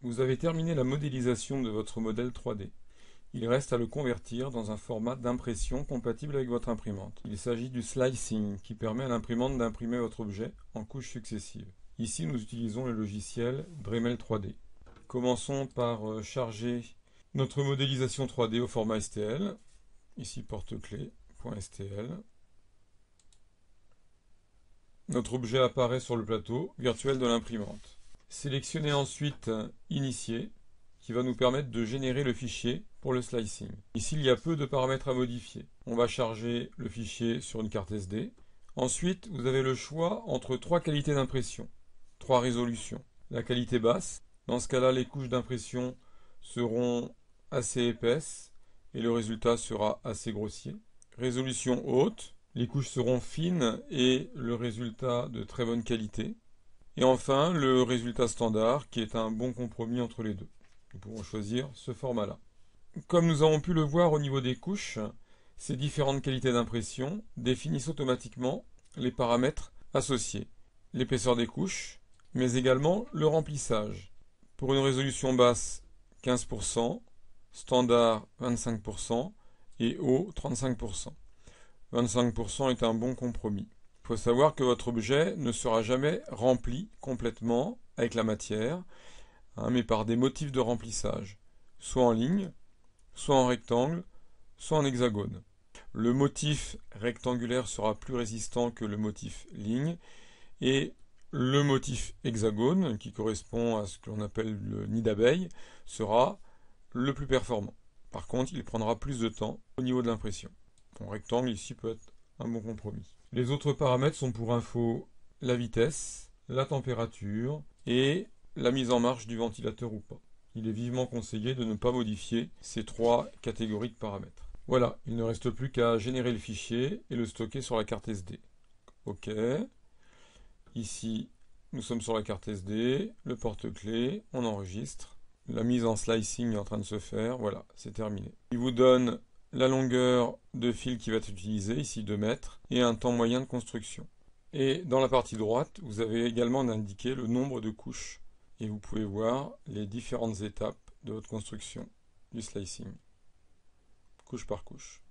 Vous avez terminé la modélisation de votre modèle 3D. Il reste à le convertir dans un format d'impression compatible avec votre imprimante. Il s'agit du slicing qui permet à l'imprimante d'imprimer votre objet en couches successives. Ici, nous utilisons le logiciel Dremel 3D. Commençons par charger notre modélisation 3D au format STL. Ici, porte-clés.stl. Notre objet apparaît sur le plateau virtuel de l'imprimante. Sélectionnez ensuite Initier, qui va nous permettre de générer le fichier pour le slicing. Ici, il y a peu de paramètres à modifier. On va charger le fichier sur une carte SD. Ensuite, vous avez le choix entre trois qualités d'impression, trois résolutions. La qualité basse, dans ce cas-là, les couches d'impression seront assez épaisses et le résultat sera assez grossier. Résolution haute, les couches seront fines et le résultat de très bonne qualité. Et enfin, le résultat standard, qui est un bon compromis entre les deux. Nous pouvons choisir ce format-là. Comme nous avons pu le voir au niveau des couches, ces différentes qualités d'impression définissent automatiquement les paramètres associés. L'épaisseur des couches, mais également le remplissage. Pour une résolution basse, 15%, standard 25% et haut 35%. 25% est un bon compromis. Il faut savoir que votre objet ne sera jamais rempli complètement avec la matière, mais par des motifs de remplissage, soit en ligne, soit en rectangle, soit en hexagone. Le motif rectangulaire sera plus résistant que le motif ligne, et le motif hexagone, qui correspond à ce que l'on appelle le nid d'abeille, sera le plus performant. Par contre, il prendra plus de temps au niveau de l'impression. Mon rectangle ici peut être un bon compromis. Les autres paramètres sont pour info la vitesse, la température et la mise en marche du ventilateur ou pas. Il est vivement conseillé de ne pas modifier ces trois catégories de paramètres. Voilà, il ne reste plus qu'à générer le fichier et le stocker sur la carte SD. OK. Ici, nous sommes sur la carte SD, le porte-clés, on enregistre. La mise en slicing est en train de se faire. Voilà, c'est terminé. Il vous donne la longueur de fil qui va être utilisée, ici 2 mètres, et un temps moyen de construction. Et dans la partie droite, vous avez également indiqué le nombre de couches. Et vous pouvez voir les différentes étapes de votre construction du slicing, couche par couche.